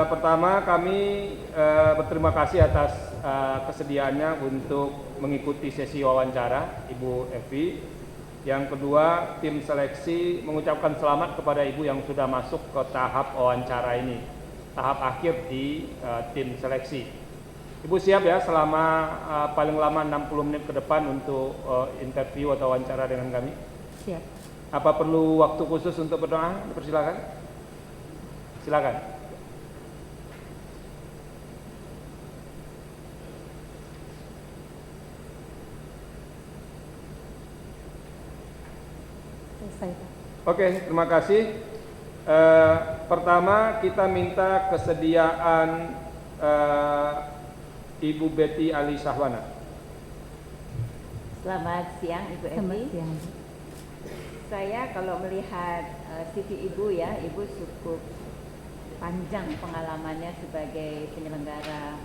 Pertama kami berterima kasih atas kesediaannya untuk mengikuti sesi wawancara Ibu Evi. Yang kedua, tim seleksi mengucapkan selamat kepada Ibu yang sudah masuk ke tahap wawancara ini, tahap akhir di tim seleksi. Ibu siap ya selama paling lama 60 menit ke depan untuk interview atau wawancara dengan kami? Siap. Apa perlu waktu khusus untuk berdoa? Dipersilakan. Silakan. Selesai, Pak. Oke, terima kasih. Pertama kita minta kesediaan Ibu Betty Ali Sahwana. Selamat siang Ibu Selamat Evi. siang. Saya kalau melihat CV Ibu ya, Ibu cukup panjang pengalamannya sebagai penyelenggara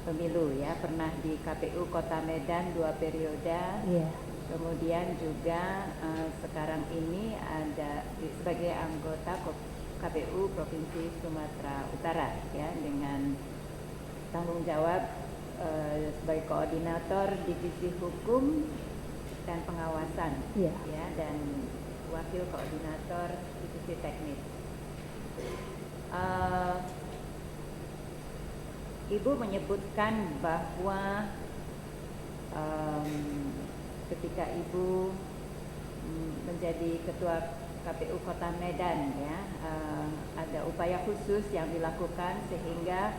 pemilu ya. Pernah di KPU Kota Medan 2 periode. Iya. Kemudian juga sekarang ini ada sebagai anggota KPU Provinsi Sumatera Utara ya, dengan tanggung jawab sebagai koordinator divisi hukum dan pengawasan Iya. ya, dan wakil koordinator divisi teknis. Ibu menyebutkan bahwa ketika Ibu menjadi ketua KPU Kota Medan ya, ada upaya khusus yang dilakukan sehingga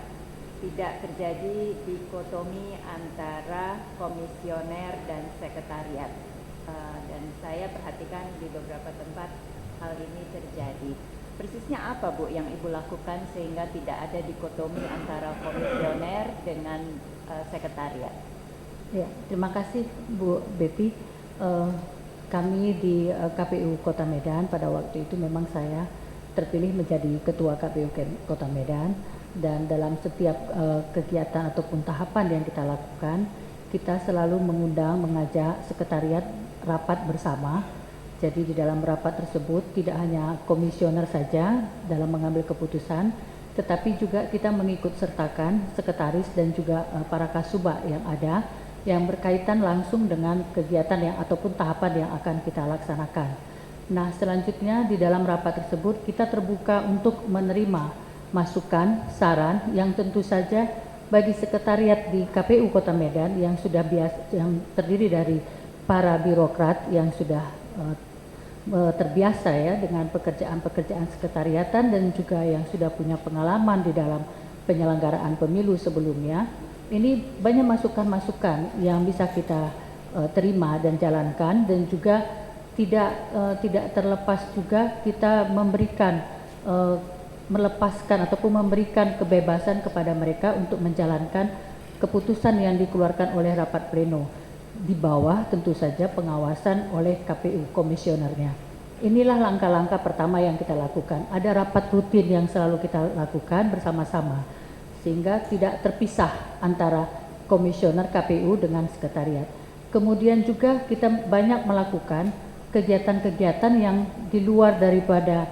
tidak terjadi dikotomi antara komisioner dan sekretariat, dan saya perhatikan di beberapa tempat hal ini terjadi. Persisnya apa Bu yang Ibu lakukan sehingga tidak ada dikotomi antara komisioner dengan sekretariat? Ya, terima kasih Bu Betty. Kami di KPU Kota Medan pada waktu itu memang saya terpilih menjadi ketua KPU Kota Medan, dan dalam setiap kegiatan ataupun tahapan yang kita lakukan, kita selalu mengajak sekretariat rapat bersama. Jadi di dalam rapat tersebut tidak hanya komisioner saja dalam mengambil keputusan, tetapi juga kita mengikut sertakan sekretaris dan juga para kasubag yang ada, yang berkaitan langsung dengan kegiatan yang ataupun tahapan yang akan kita laksanakan. Nah, selanjutnya di dalam rapat tersebut kita terbuka untuk menerima masukan, saran yang tentu saja bagi sekretariat di KPU Kota Medan yang sudah yang terdiri dari para birokrat yang sudah terbiasa ya dengan pekerjaan-pekerjaan sekretariatan dan juga yang sudah punya pengalaman di dalam penyelenggaraan pemilu sebelumnya. Ini banyak masukan-masukan yang bisa kita terima dan jalankan, dan juga tidak terlepas juga kita melepaskan ataupun memberikan kebebasan kepada mereka untuk menjalankan keputusan yang dikeluarkan oleh rapat pleno, di bawah tentu saja pengawasan oleh KPU komisionernya. Inilah langkah-langkah pertama yang kita lakukan. Ada rapat rutin yang selalu kita lakukan bersama-sama, sehingga tidak terpisah antara komisioner KPU dengan sekretariat. Kemudian juga kita banyak melakukan kegiatan-kegiatan yang di luar daripada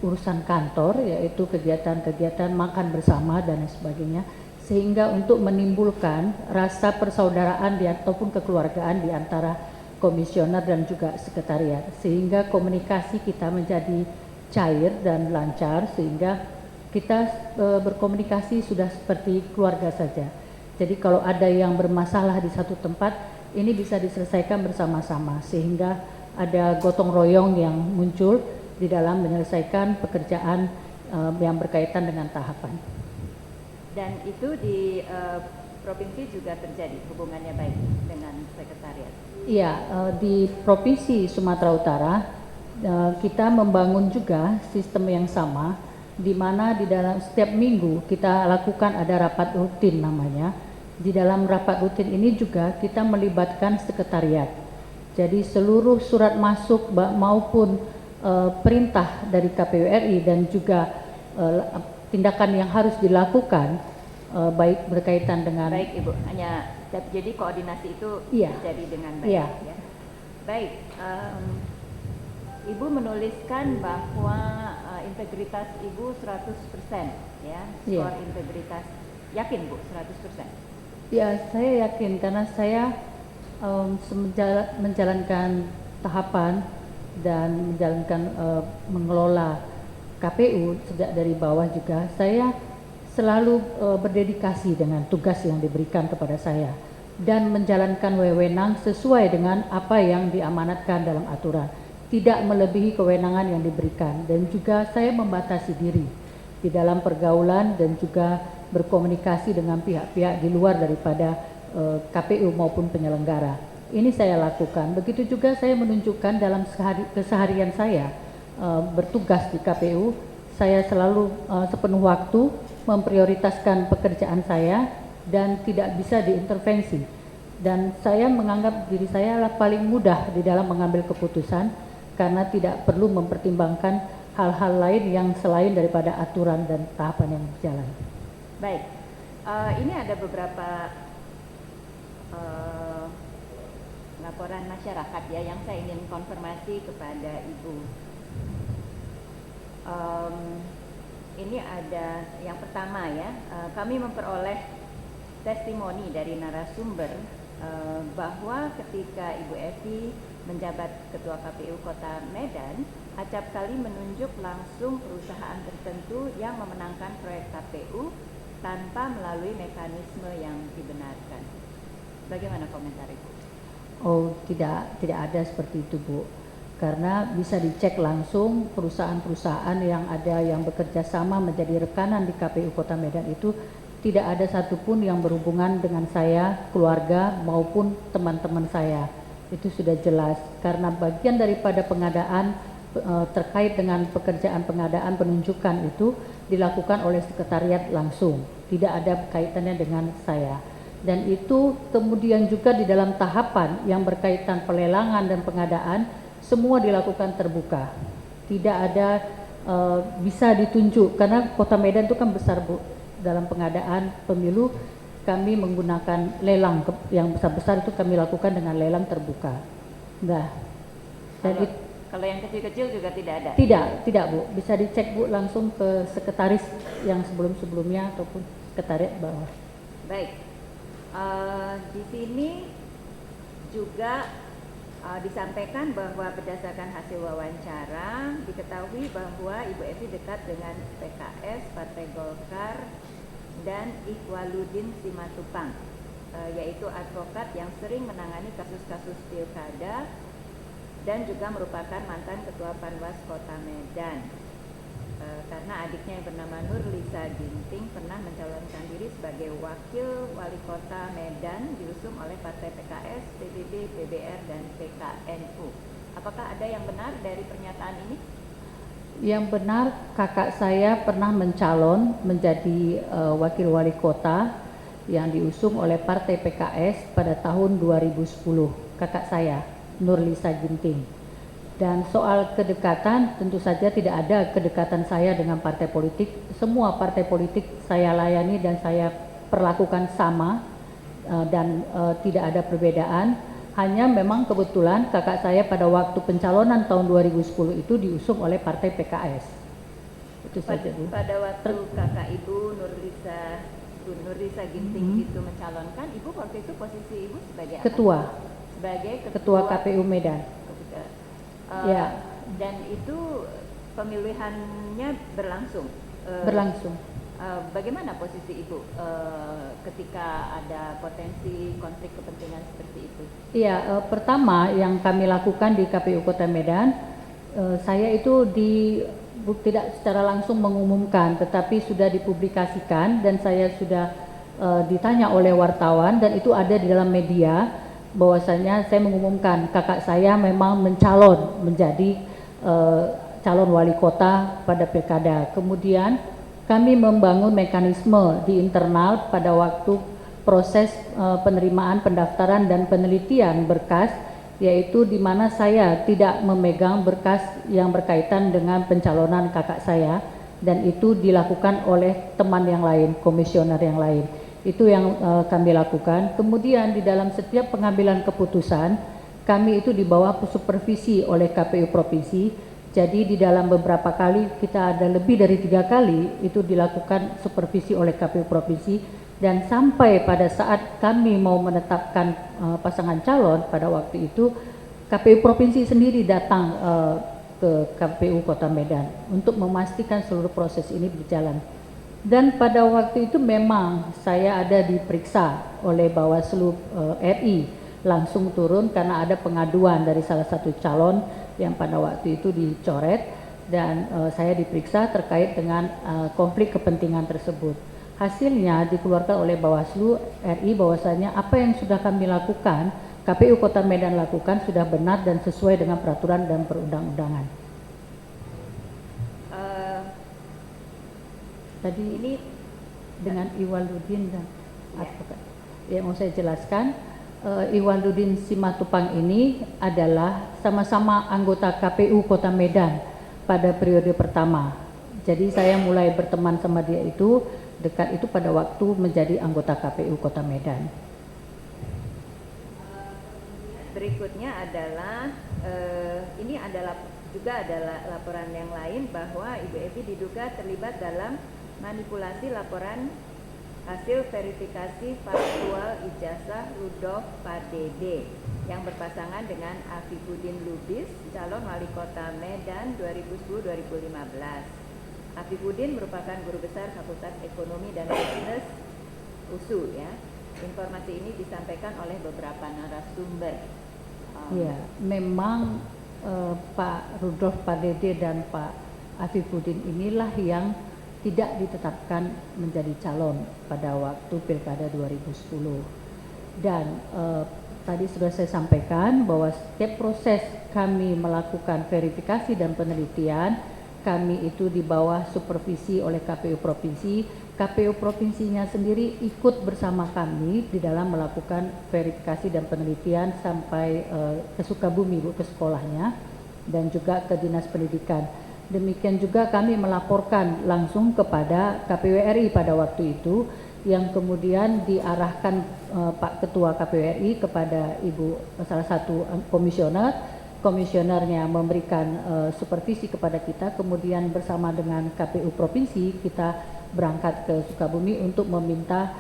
urusan kantor, yaitu kegiatan-kegiatan makan bersama dan sebagainya, sehingga untuk menimbulkan rasa persaudaraan ataupun kekeluargaan di antara komisioner dan juga sekretariat, sehingga komunikasi kita menjadi cair dan lancar, sehingga kita berkomunikasi sudah seperti keluarga saja. Jadi kalau ada yang bermasalah di satu tempat, ini bisa diselesaikan bersama-sama, sehingga ada gotong royong yang muncul di dalam menyelesaikan pekerjaan yang berkaitan dengan tahapan. Dan itu di provinsi juga terjadi hubungannya baik dengan sekretariat? Iya, di Provinsi Sumatera Utara kita membangun juga sistem yang sama, di mana di dalam setiap minggu kita lakukan ada rapat rutin namanya. Di dalam rapat rutin ini juga kita melibatkan sekretariat. Jadi seluruh surat masuk maupun perintah dari KPU RI dan juga tindakan yang harus dilakukan baik berkaitan dengan. Baik Ibu, hanya jadi koordinasi itu iya, terjadi dengan baik iya. ya. Baik, Ibu menuliskan bahwa integritas Ibu 100%, ya, Iya. skor integritas. Yakin Bu 100%? Ya, saya yakin karena saya menjalankan tahapan dan menjalankan mengelola KPU sejak dari bawah juga. Saya selalu berdedikasi dengan tugas yang diberikan kepada saya dan menjalankan wewenang sesuai dengan apa yang diamanatkan dalam aturan, tidak melebihi kewenangan yang diberikan, dan juga saya membatasi diri di dalam pergaulan dan juga berkomunikasi dengan pihak-pihak di luar daripada KPU maupun penyelenggara. Ini saya lakukan. Begitu juga saya menunjukkan dalam keseharian saya bertugas di KPU, saya selalu sepenuh waktu memprioritaskan pekerjaan saya dan tidak bisa diintervensi. Dan saya menganggap diri saya adalah paling mudah di dalam mengambil keputusan karena tidak perlu mempertimbangkan hal-hal lain yang selain daripada aturan dan tahapan yang berjalan. Baik, ini ada beberapa laporan masyarakat ya yang saya ingin konfirmasi kepada Ibu. Ini ada yang pertama ya, kami memperoleh testimoni dari narasumber bahwa ketika Ibu Evi menjabat Ketua KPU Kota Medan, acap kali menunjuk langsung perusahaan tertentu yang memenangkan proyek KPU tanpa melalui mekanisme yang dibenarkan. Bagaimana komentar Ibu? Oh, tidak ada seperti itu, Bu. Karena bisa dicek langsung perusahaan-perusahaan yang ada yang bekerja sama menjadi rekanan di KPU Kota Medan itu tidak ada satupun yang berhubungan dengan saya, keluarga maupun teman-teman saya. Itu sudah jelas karena bagian daripada pengadaan terkait dengan pekerjaan pengadaan penunjukan itu dilakukan oleh sekretariat langsung, tidak ada kaitannya dengan saya. Dan itu kemudian juga di dalam tahapan yang berkaitan pelelangan dan pengadaan semua dilakukan terbuka, tidak ada bisa ditunjuk karena Kota Medan itu kan besar, Bu. Dalam pengadaan pemilu kami menggunakan lelang yang besar-besar itu kami lakukan dengan lelang terbuka. Nah, dan kalau yang kecil-kecil juga tidak ada? Tidak Bu, bisa dicek Bu langsung ke sekretaris yang sebelum-sebelumnya ataupun sekretariat bawah. Baik, di sini juga disampaikan bahwa berdasarkan hasil wawancara diketahui bahwa Ibu Evi dekat dengan PKS, Partai Golkar, dan Ikhwaluddin Simatupang, yaitu advokat yang sering menangani kasus-kasus pilkada dan juga merupakan mantan Ketua Panwas Kota Medan. Karena adiknya yang bernama Nur Lisa Ginting pernah mencalonkan diri sebagai wakil wali kota Medan diusung oleh partai PKS, PBB, PBR, dan PKNU. Apakah ada yang benar dari pernyataan ini? Yang benar, kakak saya pernah mencalon menjadi wakil wali kota yang diusung oleh partai PKS pada tahun 2010. Kakak saya, Nur Lisa Ginting. Dan soal kedekatan, tentu saja tidak ada kedekatan saya dengan partai politik. Semua partai politik saya layani dan saya perlakukan sama dan tidak ada perbedaan. Hanya memang kebetulan kakak saya pada waktu pencalonan tahun 2010 itu diusung oleh partai PKS. Itu saja, Bu. Pada waktu kakak Ibu Nur Lisa Ginting itu mencalonkan, Ibu waktu itu posisi Ibu sebagai apa? Sebagai Ketua KPU Medan. Ya. Dan itu pemilihannya berlangsung. Berlangsung. Bagaimana posisi Ibu ketika ada potensi konflik kepentingan seperti itu? Iya, pertama yang kami lakukan di KPU Kota Medan, saya itu tidak secara langsung mengumumkan, tetapi sudah dipublikasikan dan saya sudah ditanya oleh wartawan dan itu ada di dalam media. Bahwasanya saya mengumumkan kakak saya memang mencalon menjadi calon wali kota pada pilkada. Kemudian kami membangun mekanisme di internal pada waktu proses penerimaan pendaftaran dan penelitian berkas, yaitu di mana saya tidak memegang berkas yang berkaitan dengan pencalonan kakak saya dan itu dilakukan oleh teman yang lain, komisioner yang lain. Itu yang kami lakukan. Kemudian di dalam setiap pengambilan keputusan kami itu di bawah supervisi oleh KPU Provinsi. Jadi di dalam beberapa kali, kita ada lebih dari 3 kali itu dilakukan supervisi oleh KPU Provinsi, dan sampai pada saat kami mau menetapkan pasangan calon pada waktu itu, KPU Provinsi sendiri datang ke KPU Kota Medan untuk memastikan seluruh proses ini berjalan. Dan pada waktu itu memang saya ada diperiksa oleh Bawaslu RI, langsung turun karena ada pengaduan dari salah satu calon yang pada waktu itu dicoret, dan saya diperiksa terkait dengan konflik kepentingan tersebut. Hasilnya dikeluarkan oleh Bawaslu RI bahwasanya apa yang sudah kami lakukan, KPU Kota Medan lakukan sudah benar dan sesuai dengan peraturan dan perundang-undangan. Tadi ini dengan Iwaluddin dan advokat. Yang mau saya jelaskan, Iwaluddin Simatupang ini adalah sama-sama anggota KPU Kota Medan pada periode pertama. Jadi saya mulai berteman sama dia itu dekat itu pada waktu menjadi anggota KPU Kota Medan. Berikutnya adalah ini adalah laporan yang lain bahwa Ibu Evi diduga terlibat dalam manipulasi laporan hasil verifikasi faktual ijazah Rudolf Pardede yang berpasangan dengan Afifuddin Lubis, calon wali kota Medan 2010-2015. Afifuddin merupakan guru besar Fakultas Ekonomi dan Bisnis USU ya. Informasi ini disampaikan oleh beberapa narasumber. Ya, memang Pak Rudolf Pardede dan Pak Afifuddin inilah yang tidak ditetapkan menjadi calon pada waktu Pilkada 2010. Dan tadi sudah saya sampaikan bahwa setiap proses kami melakukan verifikasi dan penelitian, kami itu di bawah supervisi oleh KPU Provinsi. KPU Provinsinya sendiri ikut bersama kami di dalam melakukan verifikasi dan penelitian sampai ke Sukabumi, Bu, ke sekolahnya, dan juga ke Dinas Pendidikan. Demikian juga kami melaporkan langsung kepada KPU RI pada waktu itu, yang kemudian diarahkan Pak Ketua KPU RI kepada Ibu salah satu komisionernya memberikan supervisi kepada kita, kemudian bersama dengan KPU Provinsi kita berangkat ke Sukabumi untuk meminta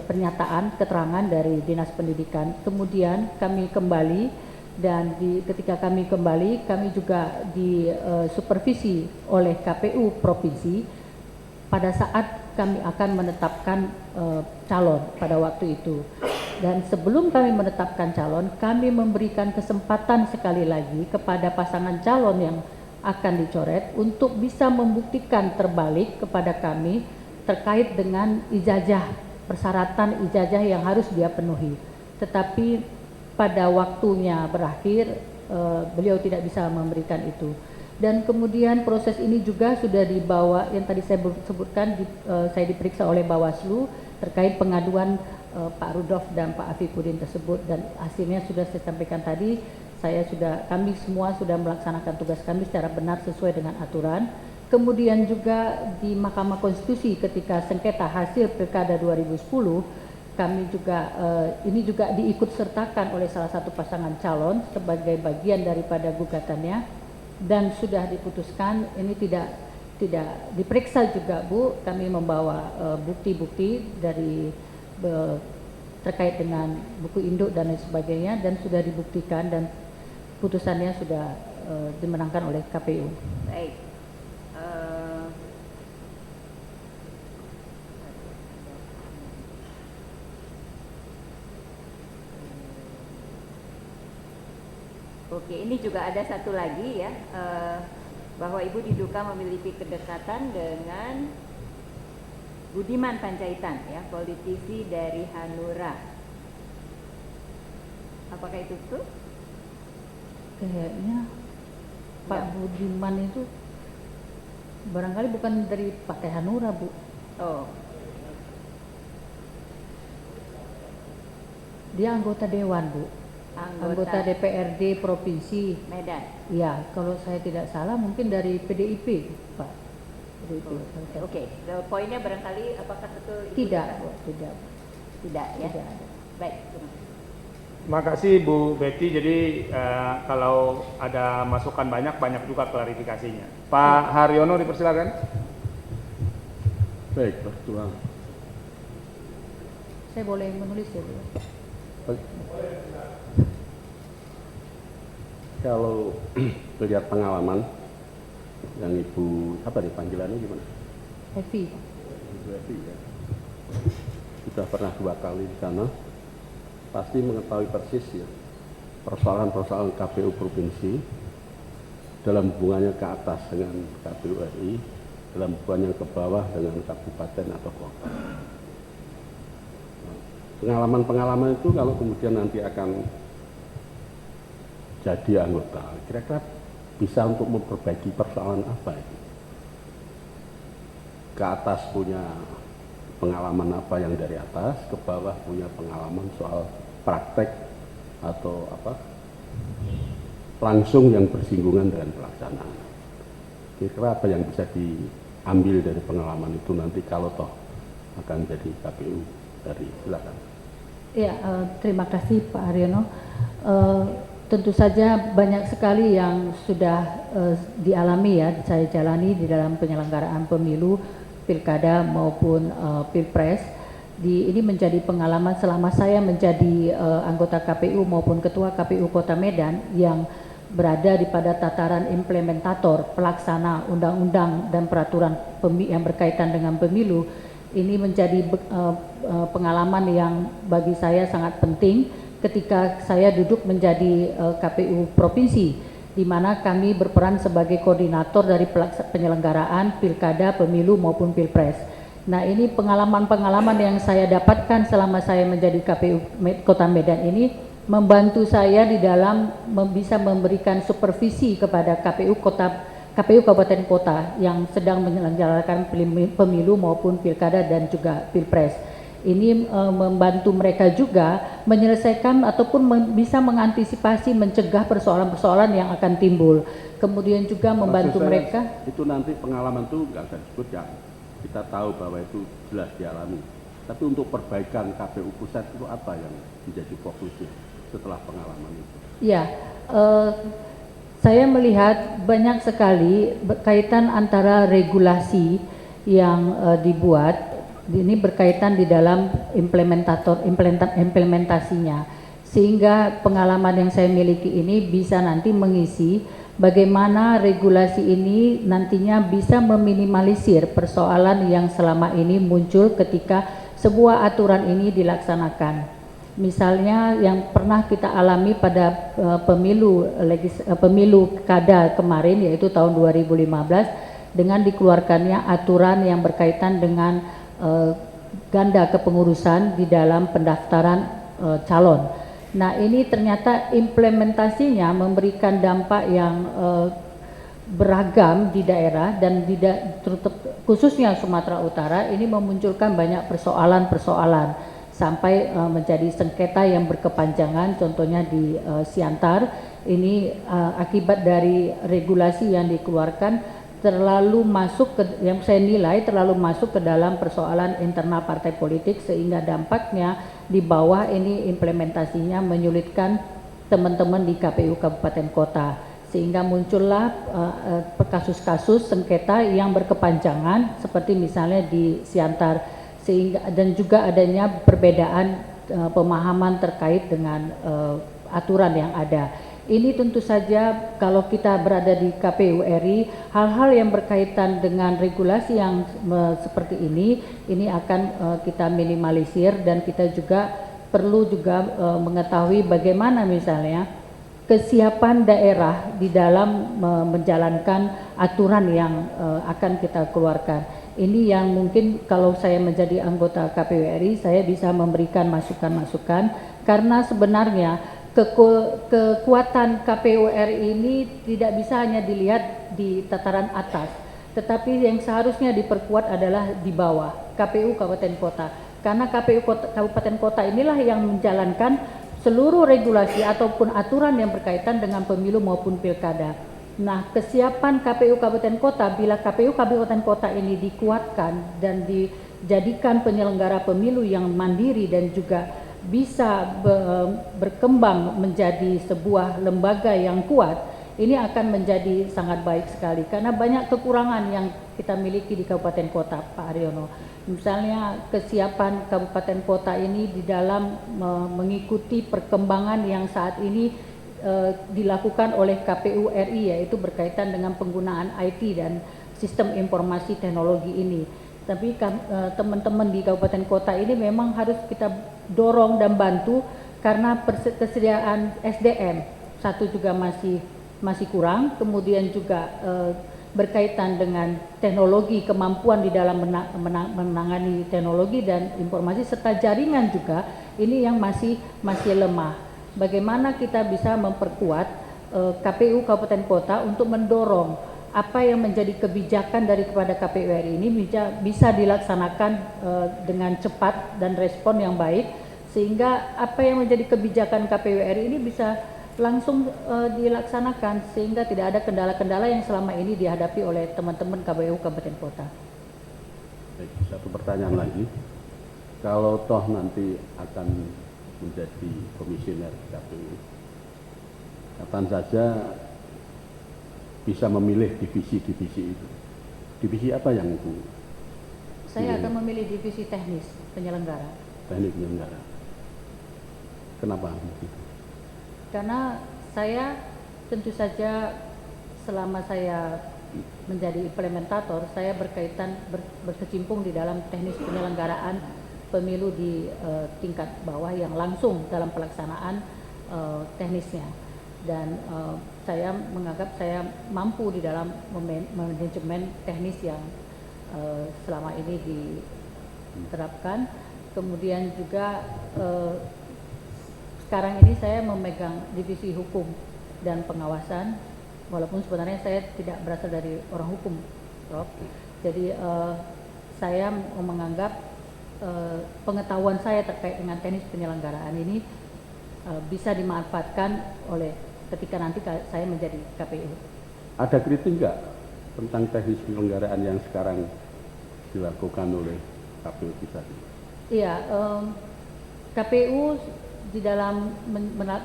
pernyataan keterangan dari Dinas Pendidikan. Kemudian kami kembali, dan ketika kami kembali, kami juga disupervisi oleh KPU Provinsi pada saat kami akan menetapkan calon pada waktu itu. Dan sebelum kami menetapkan calon, kami memberikan kesempatan sekali lagi kepada pasangan calon yang akan dicoret untuk bisa membuktikan terbalik kepada kami terkait dengan ijazah, persyaratan ijazah yang harus dia penuhi. Tetapi pada waktunya berakhir, beliau tidak bisa memberikan itu. Dan kemudian proses ini juga sudah dibawa, yang tadi saya sebutkan, saya diperiksa oleh Bawaslu terkait pengaduan Pak Rudolf dan Pak Afifuddin tersebut, dan hasilnya sudah saya sampaikan tadi. Kami semua sudah melaksanakan tugas kami secara benar sesuai dengan aturan. Kemudian juga di Mahkamah Konstitusi ketika sengketa hasil Pilkada 2010, kami juga ini juga diikut sertakan oleh salah satu pasangan calon sebagai bagian daripada gugatannya, dan sudah diputuskan ini tidak diperiksa juga, Bu. Kami membawa bukti-bukti dari terkait dengan buku induk dan lain sebagainya, dan sudah dibuktikan dan putusannya sudah dimenangkan oleh KPU. Baik. Oke, ini juga ada satu lagi ya, bahwa Ibu diduga memiliki kedekatan dengan Budiman Panjaitan ya, politisi dari Hanura. Apakah itu betul? Kayaknya Pak Budiman itu barangkali bukan dari Partai Hanura, Bu. Oh, Dia anggota dewan, Bu. Anggota DPRD Provinsi Medan. Ya, kalau saya tidak salah mungkin dari PDIP, Pak. PDIP. Oke, poinnya barangkali apakah betul itu? Tidak, Bu, tidak. Tidak ya. Tidak ada. Baik, terima kasih. Terima kasih Bu Betty. Jadi kalau ada masukan banyak juga klarifikasinya. Pak Haryono dipersilakan. Baik, Pak Ketua. Saya boleh menulis ya, Bu? Kalau melihat pengalaman yang Ibu, apa nih panggilannya gimana? Evi. Ibu Evi ya. Sudah pernah 2 kali di sana, pasti mengetahui persis ya persoalan-persoalan KPU Provinsi dalam hubungannya ke atas dengan KPU RI, dalam hubungannya ke bawah dengan kabupaten atau kota. Pengalaman-pengalaman itu kalau kemudian nanti akan jadi anggota, kira-kira bisa untuk memperbaiki persoalan apa itu? Ke atas punya pengalaman apa yang dari atas, ke bawah punya pengalaman soal praktek atau apa langsung yang bersinggungan dengan pelaksanaan. Kira-kira apa yang bisa diambil dari pengalaman itu nanti kalau toh akan jadi KPU dari, silakan. Ya, terima kasih Pak Haryono. Tentu saja banyak sekali yang sudah dialami ya, saya jalani di dalam penyelenggaraan pemilu, pilkada maupun pilpres. Ini menjadi pengalaman selama saya menjadi anggota KPU maupun ketua KPU Kota Medan yang berada di pada tataran implementator, pelaksana undang-undang dan peraturan yang berkaitan dengan pemilu. Ini menjadi pengalaman yang bagi saya sangat penting ketika saya duduk menjadi KPU Provinsi, di mana kami berperan sebagai koordinator dari penyelenggaraan pilkada, pemilu maupun pilpres. Nah, ini pengalaman-pengalaman yang saya dapatkan selama saya menjadi KPU Kota Medan ini membantu saya di dalam bisa memberikan supervisi kepada KPU Kabupaten Kota yang sedang menyelenggarakan pemilu maupun pilkada dan juga pilpres. Ini membantu mereka juga menyelesaikan ataupun bisa mengantisipasi, mencegah persoalan-persoalan yang akan timbul. Kemudian juga membantu mereka. Itu nanti pengalaman itu nggak usah disebut ya, kita tahu bahwa itu jelas dialami. Tapi untuk perbaikan KPU pusat itu apa yang menjadi fokusnya setelah pengalaman itu? Ya, saya melihat banyak sekali kaitan antara regulasi yang dibuat, ini berkaitan di dalam implementasinya, sehingga pengalaman yang saya miliki ini bisa nanti mengisi bagaimana regulasi ini nantinya bisa meminimalisir persoalan yang selama ini muncul ketika sebuah aturan ini dilaksanakan. Misalnya yang pernah kita alami pada pemilu kada kemarin, yaitu tahun 2015, dengan dikeluarkannya aturan yang berkaitan dengan ganda kepengurusan di dalam pendaftaran calon. Nah, ini ternyata implementasinya memberikan dampak yang beragam di daerah dan khususnya Sumatera Utara ini memunculkan banyak persoalan-persoalan sampai menjadi sengketa yang berkepanjangan, contohnya di Siantar. Ini akibat dari regulasi yang dikeluarkan terlalu masuk ke, yang saya nilai terlalu masuk ke dalam persoalan internal partai politik, sehingga dampaknya di bawah ini implementasinya menyulitkan teman-teman di KPU Kabupaten Kota, sehingga muncullah kasus-kasus sengketa yang berkepanjangan seperti misalnya di Siantar, sehingga dan juga adanya perbedaan pemahaman terkait dengan aturan yang ada. Ini tentu saja kalau kita berada di KPU RI, hal-hal yang berkaitan dengan regulasi yang seperti ini akan kita minimalisir, dan kita juga perlu juga mengetahui bagaimana misalnya kesiapan daerah di dalam menjalankan aturan yang akan kita keluarkan. Ini yang mungkin kalau saya menjadi anggota KPU RI, saya bisa memberikan masukan-masukan, karena sebenarnya kekuatan KPU RI ini tidak bisa hanya dilihat di tataran atas, tetapi yang seharusnya diperkuat adalah di bawah, KPU Kabupaten Kota. Karena KPU Kabupaten Kota inilah yang menjalankan seluruh regulasi ataupun aturan yang berkaitan dengan pemilu maupun pilkada. Nah, kesiapan KPU Kabupaten Kota, bila KPU Kabupaten Kota ini dikuatkan dan dijadikan penyelenggara pemilu yang mandiri dan juga bisa berkembang menjadi sebuah lembaga yang kuat, ini akan menjadi sangat baik sekali karena banyak kekurangan yang kita miliki di kabupaten kota, Pak Haryono. Misalnya kesiapan kabupaten kota ini di dalam mengikuti perkembangan yang saat ini dilakukan oleh KPU RI, yaitu berkaitan dengan penggunaan IT dan sistem informasi teknologi ini. Tapi teman-teman di kabupaten kota ini memang harus kita dorong dan bantu karena kesediaan SDM satu juga masih kurang, kemudian juga berkaitan dengan teknologi, kemampuan di dalam menangani teknologi dan informasi serta jaringan juga ini yang masih lemah. Bagaimana kita bisa memperkuat KPU Kabupaten Kota untuk mendorong apa yang menjadi kebijakan daripada KPU RI ini bisa dilaksanakan dengan cepat dan respon yang baik, sehingga apa yang menjadi kebijakan KPU RI ini bisa langsung dilaksanakan sehingga tidak ada kendala-kendala yang selama ini dihadapi oleh teman-teman KPU Kabupaten Kota. Baik, satu pertanyaan lagi. Kalau toh nanti akan menjadi komisioner KPU, kapan saja bisa memilih divisi-divisi itu. Divisi apa yang Bu? Saya akan memilih divisi teknis penyelenggara. Teknik penyelenggara. Kenapa begitu? Karena saya tentu saja selama saya menjadi implementator, saya berkecimpung di dalam teknis penyelenggaraan pemilu di tingkat bawah yang langsung dalam pelaksanaan teknisnya. Dan saya menganggap saya mampu di dalam manajemen teknis yang selama ini diterapkan. Kemudian juga sekarang ini saya memegang divisi hukum dan pengawasan, walaupun sebenarnya saya tidak berasal dari orang hukum, Prof. Jadi saya menganggap pengetahuan saya terkait dengan teknis penyelenggaraan ini bisa dimanfaatkan oleh ketika nanti saya menjadi KPU. Ada kritik nggak tentang teknis penyelenggaraan yang sekarang dilakukan oleh KPU kita? Iya, KPU di dalam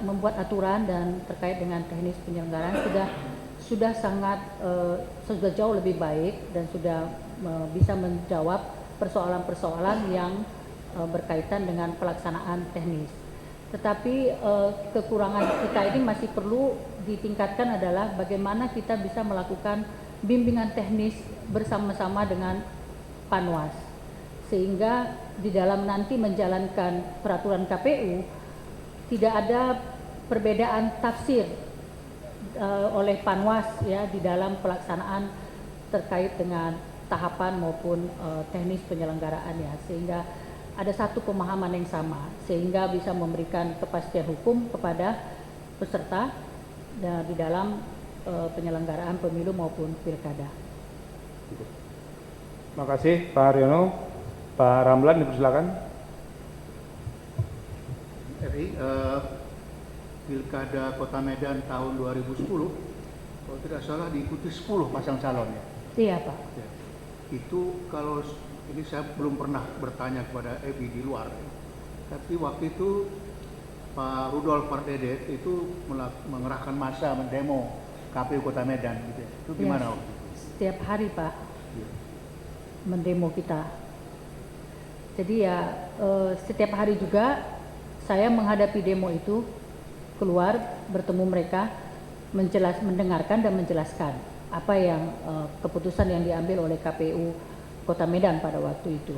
membuat aturan dan terkait dengan teknis penyelenggaraan sudah sangat sudah jauh lebih baik dan sudah bisa menjawab persoalan-persoalan yang berkaitan dengan pelaksanaan teknis. Tetapi kekurangan kita ini masih perlu ditingkatkan adalah bagaimana kita bisa melakukan bimbingan teknis bersama-sama dengan Panwas, sehingga di dalam nanti menjalankan peraturan KPU tidak ada perbedaan tafsir oleh Panwas ya di dalam pelaksanaan terkait dengan tahapan maupun teknis penyelenggaraannya, sehingga ada satu pemahaman yang sama sehingga bisa memberikan kepastian hukum kepada peserta di dalam penyelenggaraan pemilu maupun pilkada. Terima kasih Pak Haryono. Pak Ramlan dipersilakan. Pilkada Kota Medan tahun 2010, kalau tidak salah diikuti 10 pasang calon ya. Iya Pak. Ya. Itu kalau ini saya belum pernah bertanya kepada Evi di luar, tapi waktu itu Pak Rudolf Pardedet itu mengerahkan massa mendemo KPU Kota Medan gitu ya. Itu gimana? Ya, setiap hari Pak mendemo kita. Jadi ya setiap hari juga saya menghadapi demo itu, keluar bertemu mereka, mendengarkan dan menjelaskan apa yang keputusan yang diambil oleh KPU Kota Medan pada waktu itu.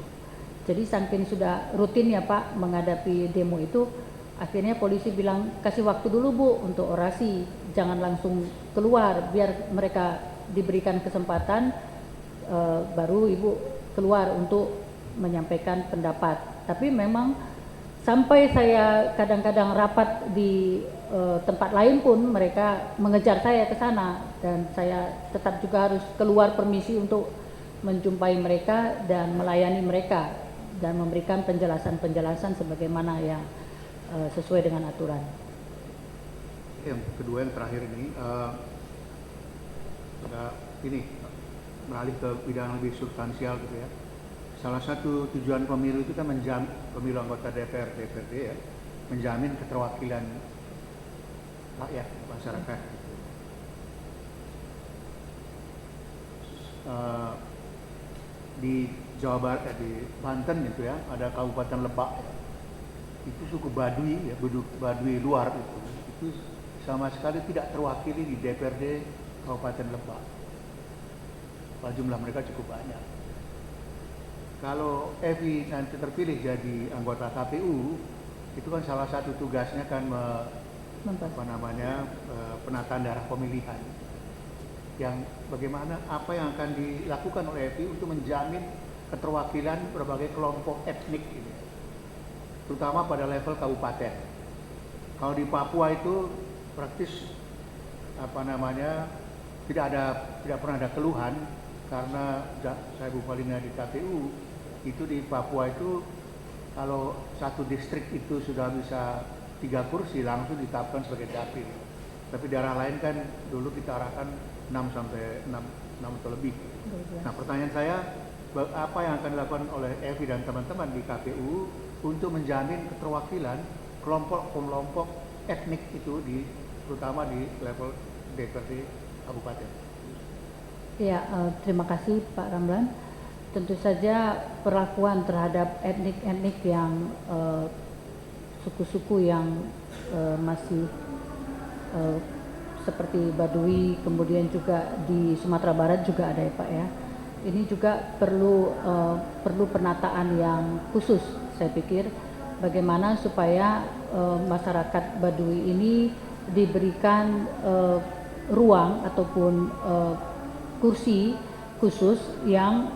Jadi saking sudah rutin ya Pak menghadapi demo itu, akhirnya polisi bilang kasih waktu dulu Bu untuk orasi, jangan langsung keluar, biar mereka diberikan kesempatan baru Ibu keluar untuk menyampaikan pendapat. Tapi memang sampai saya kadang-kadang rapat di tempat lain pun mereka mengejar saya ke sana, dan saya tetap juga harus keluar permisi untuk menjumpai mereka dan melayani mereka dan memberikan penjelasan-penjelasan sebagaimana yang sesuai dengan aturan. Yang kedua, yang terakhir ini beralih ke bidang lebih substansial gitu ya. salah satu tujuan pemilu itu kan pemilu anggota DPR, DPRD ya, menjamin keterwakilan rakyat, masyarakat. Di Jawa Barat, di Banten gitu ya, ada Kabupaten Lebak. Itu suku Baduy ya, Baduy luar itu sama sekali tidak terwakili di DPRD Kabupaten Lebak. Jumlah mereka cukup banyak. Kalau Evi nanti terpilih jadi anggota KPU, itu kan salah satu tugasnya kan penataan daerah pemilihan. Yang bagaimana apa yang akan dilakukan oleh Evi untuk menjamin keterwakilan berbagai kelompok etnik ini, terutama pada level kabupaten. Kalau di Papua itu praktis tidak pernah ada keluhan, karena saya Bu Malina di KPU itu di Papua itu kalau satu distrik itu sudah bisa 3 kursi langsung ditetapkan sebagai dapil. Tapi daerah lain kan dulu kita arahkan 6 atau lebih. Nah, pertanyaan saya, apa yang akan dilakukan oleh Evi dan teman-teman di KPU untuk menjamin keterwakilan kelompok-kelompok etnik itu terutama di level DPRD kabupaten? Ya, terima kasih Pak Ramlan. Tentu saja perlakuan terhadap etnik-etnik yang suku-suku yang masih seperti Baduy, kemudian juga di Sumatera Barat juga ada ya Pak ya. Ini juga perlu penataan yang khusus, saya pikir, bagaimana supaya masyarakat Baduy ini diberikan ruang ataupun kursi khusus yang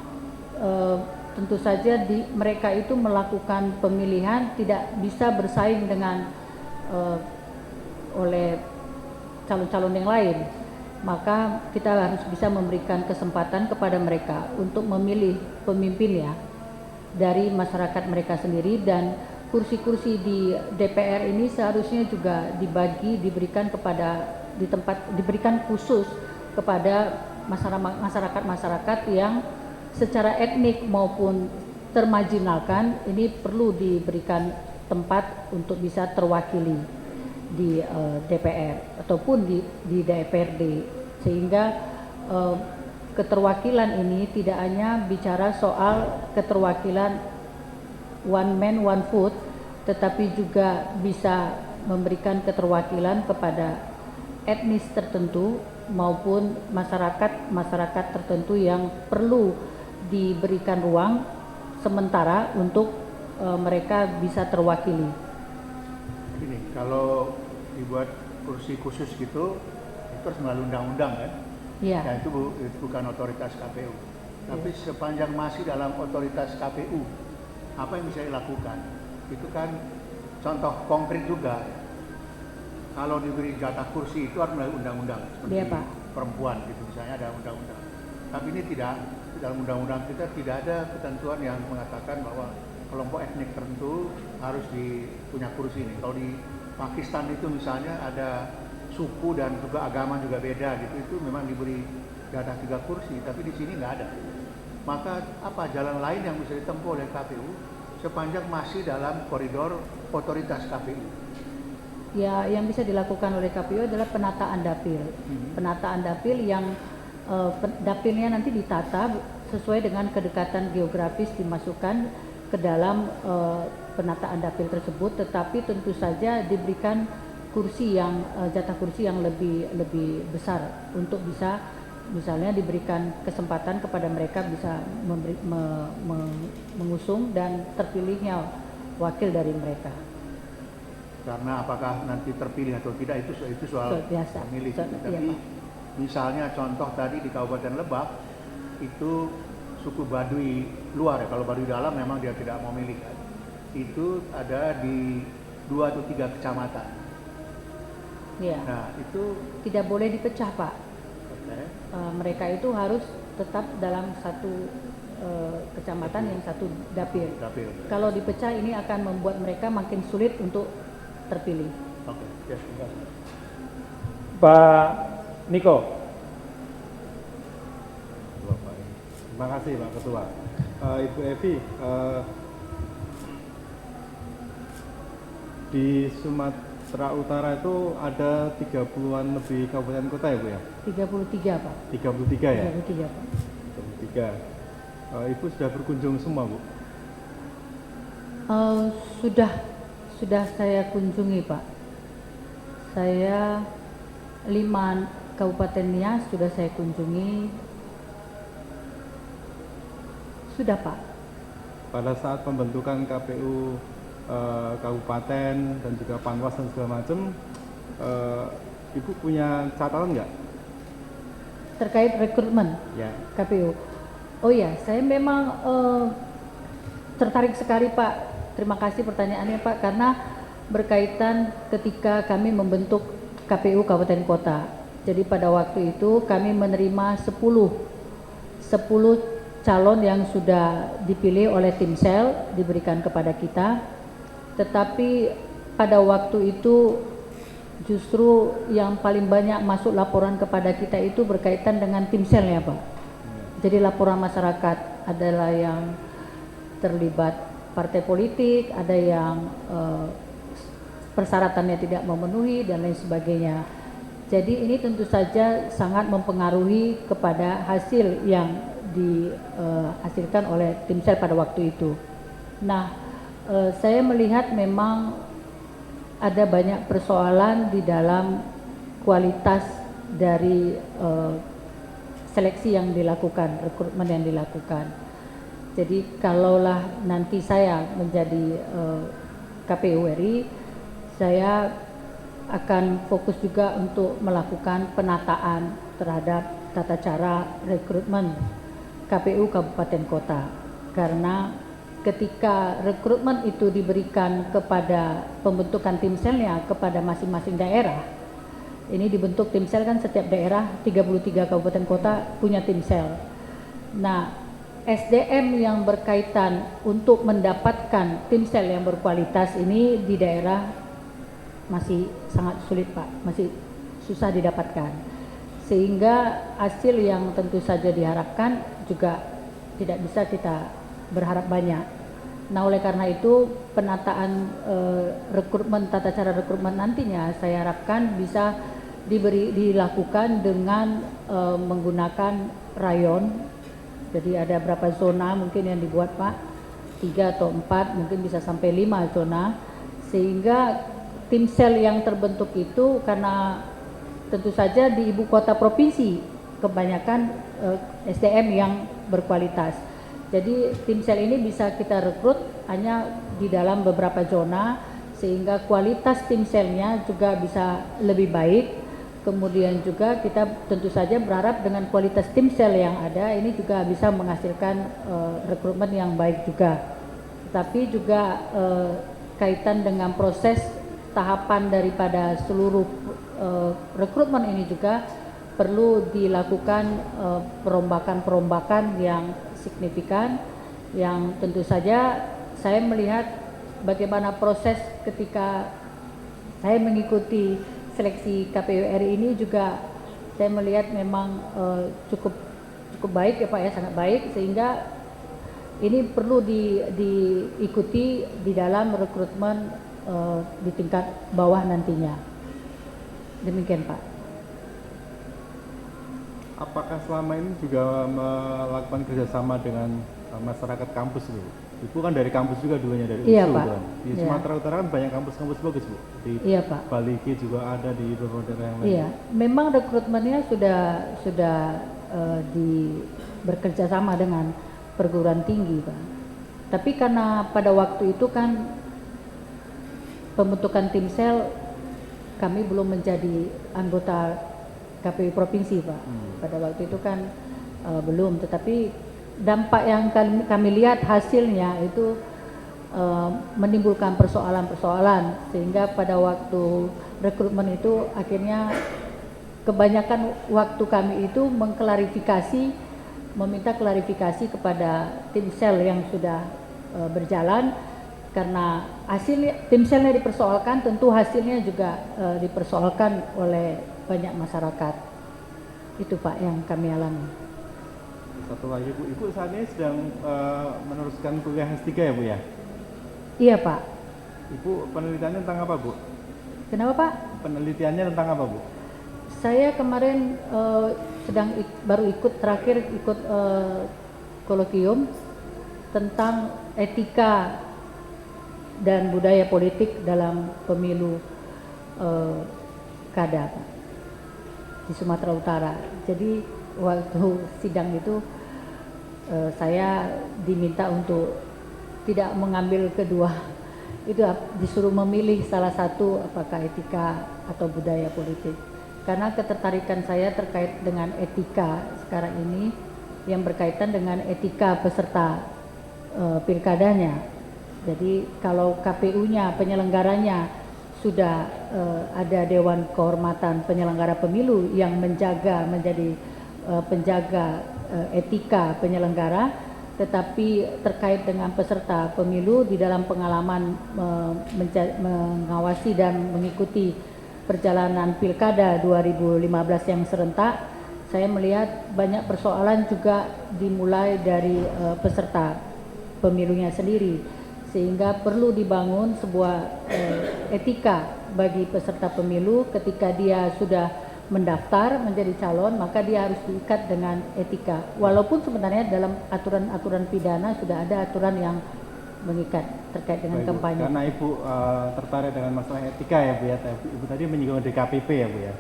tentu saja mereka itu melakukan pemilihan tidak bisa bersaing dengan oleh calon-calon yang lain. Maka kita harus bisa memberikan kesempatan kepada mereka untuk memilih pemimpin ya dari masyarakat mereka sendiri, dan kursi-kursi di DPR ini seharusnya juga diberikan khusus kepada masyarakat yang secara etnik maupun termarginalkan. Ini perlu diberikan tempat untuk bisa terwakili di DPR ataupun di DPRD, sehingga keterwakilan ini tidak hanya bicara soal keterwakilan one man one vote, tetapi juga bisa memberikan keterwakilan kepada etnis tertentu maupun masyarakat tertentu yang perlu diberikan ruang sementara untuk mereka bisa terwakili. Ini kalau dibuat kursi khusus gitu, itu harus melalui undang-undang kan? Iya. Dan itu bukan otoritas KPU. Tapi sepanjang masih dalam otoritas KPU, apa yang bisa dilakukan? Itu kan contoh konkret juga. Kalau diberi jatah kursi itu harus melalui undang-undang, seperti perempuan gitu misalnya ada undang-undang. Tapi ini tidak, dalam undang-undang kita tidak ada ketentuan yang mengatakan bahwa kelompok etnik tertentu harus punya kursi ini. Kalau di Pakistan itu misalnya ada suku dan juga agama juga beda gitu, itu memang diberi jatah 3 kursi, tapi di sini nggak ada. Maka apa jalan lain yang bisa ditempuh oleh KPU sepanjang masih dalam koridor otoritas KPU? Ya, yang bisa dilakukan oleh KPU adalah penataan dapil. Penataan dapil yang dapilnya nanti ditata sesuai dengan kedekatan geografis, dimasukkan ke dalam penataan dapil tersebut, tetapi tentu saja diberikan kursi yang jatah kursi yang lebih besar untuk bisa misalnya diberikan kesempatan kepada mereka bisa mengusung dan terpilihnya wakil dari mereka. Karena apakah nanti terpilih atau tidak itu soal pemilih. Tapi misalnya contoh tadi di Kabupaten Lebak itu suku Baduy luar ya, kalau Baduy dalam memang dia tidak mau milih kan. Itu ada di 2 atau 3 kecamatan. Ya. Nah itu tidak boleh dipecah Pak. Okay. Mereka itu harus tetap dalam satu kecamatan yang satu dapil. Kalau dipecah ini akan membuat mereka makin sulit untuk terpilih. Oke, yes, Pak Niko. Terima kasih Pak Ketua. Ibu Evi, di Sumatera Utara itu ada 30-an lebih kabupaten kota ya Bu ya? 33 Pak. 33 ya? 33 Pak. 33. Ibu sudah berkunjung semua Bu? Sudah saya kunjungi Pak. Saya 5 kabupaten Nias sudah saya kunjungi. Sudah Pak. Pada saat pembentukan KPU kabupaten dan juga Panwas dan segala macam, Ibu punya catatan nggak? Terkait rekrutmen Ya. KPU. Oh ya, saya memang tertarik sekali Pak. Terima kasih pertanyaannya Pak, karena berkaitan ketika kami membentuk KPU Kabupaten Kota. Jadi pada waktu itu kami menerima 10 calon yang sudah dipilih oleh tim sel diberikan kepada kita, tetapi pada waktu itu justru yang paling banyak masuk laporan kepada kita itu berkaitan dengan tim sel ya Pak. Jadi laporan masyarakat adalah yang terlibat partai politik, ada yang persyaratannya tidak memenuhi dan lain sebagainya. Jadi ini tentu saja sangat mempengaruhi kepada hasil yang dihasilkan oleh tim sel pada waktu itu. Nah, saya melihat memang ada banyak persoalan di dalam kualitas dari seleksi yang dilakukan, rekrutmen yang dilakukan. Jadi kalaulah nanti saya menjadi KPU RI, saya akan fokus juga untuk melakukan penataan terhadap tata cara rekrutmen KPU Kabupaten Kota, karena ketika rekrutmen itu diberikan kepada pembentukan tim selnya kepada masing-masing daerah, ini dibentuk tim sel kan setiap daerah 33 kabupaten kota punya tim sel. Nah, SDM yang berkaitan untuk mendapatkan tim sel yang berkualitas ini di daerah masih sangat sulit Pak, masih susah didapatkan. Sehingga hasil yang tentu saja diharapkan juga tidak bisa kita berharap banyak. Nah, oleh karena itu penataan rekrutmen, tata cara rekrutmen nantinya saya harapkan bisa dilakukan dengan menggunakan rayon. Jadi ada berapa zona mungkin yang dibuat Pak, 3 atau 4, mungkin bisa sampai 5 zona, sehingga tim sel yang terbentuk itu, karena tentu saja di ibu kota provinsi kebanyakan SDM yang berkualitas. Jadi tim sel ini bisa kita rekrut hanya di dalam beberapa zona, sehingga kualitas tim selnya juga bisa lebih baik. Kemudian juga kita tentu saja berharap dengan kualitas tim sel yang ada ini juga bisa menghasilkan rekrutmen yang baik juga. Tapi juga kaitan dengan proses tahapan daripada seluruh rekrutmen ini juga perlu dilakukan perombakan-perombakan yang signifikan, yang tentu saja saya melihat bagaimana proses ketika saya mengikuti seleksi KPU RI ini juga saya melihat memang cukup baik ya Pak ya, sangat baik, sehingga ini perlu diikuti di dalam rekrutmen di tingkat bawah nantinya. Demikian Pak. Apakah selama ini juga melakukan kerjasama dengan masyarakat kampus Bu? Ibu kan dari kampus juga dulunya, dari Iya, USU Pak. kan. Di Iya. Sumatera Utara kan banyak kampus-kampus bagus Bu. Di Iya Pak. Baliki juga ada, di beberapa daerah yang lain. Iya, memang rekrutmennya sudah bekerja sama dengan perguruan tinggi Pak. Tapi karena pada waktu itu kan pembentukan tim sel kami belum menjadi anggota KPU provinsi Pak. Pada waktu itu kan belum, tetapi dampak yang kami lihat hasilnya itu menimbulkan persoalan-persoalan, sehingga pada waktu rekrutmen itu akhirnya kebanyakan waktu kami itu meminta klarifikasi kepada tim sel yang sudah berjalan, karena hasilnya tim selnya dipersoalkan, tentu hasilnya juga dipersoalkan oleh banyak masyarakat. Itu Pak yang kami alami. Satu lagi Bu, Ibu saat ini sedang meneruskan kuliah S3 ya Bu ya? Iya Pak. Ibu penelitiannya tentang apa Bu? Kenapa Pak? Penelitiannya tentang apa Bu? Saya kemarin baru terakhir ikut kolokium tentang etika dan budaya politik dalam pemilu kada Pak, di Sumatera Utara. Jadi waktu sidang itu saya diminta untuk tidak mengambil kedua, itu disuruh memilih salah satu, apakah etika atau budaya politik. Karena ketertarikan saya terkait dengan etika sekarang ini yang berkaitan dengan etika peserta pilkadanya. Jadi kalau KPU-nya, penyelenggaranya sudah ada Dewan Kehormatan Penyelenggara Pemilu yang menjadi penjaga etika penyelenggara, tetapi terkait dengan peserta pemilu di dalam pengalaman mengawasi dan mengikuti perjalanan Pilkada 2015 yang serentak, saya melihat banyak persoalan juga dimulai dari peserta pemilunya sendiri, sehingga perlu dibangun sebuah etika bagi peserta pemilu. Ketika dia sudah mendaftar menjadi calon, maka dia harus diikat dengan etika. Walaupun sebenarnya dalam aturan-aturan pidana sudah ada aturan yang mengikat terkait dengan kampanye. Karena Ibu tertarik dengan masalah etika ya Bu ya, Ibu tadi menyinggung DKPP ya Bu ya.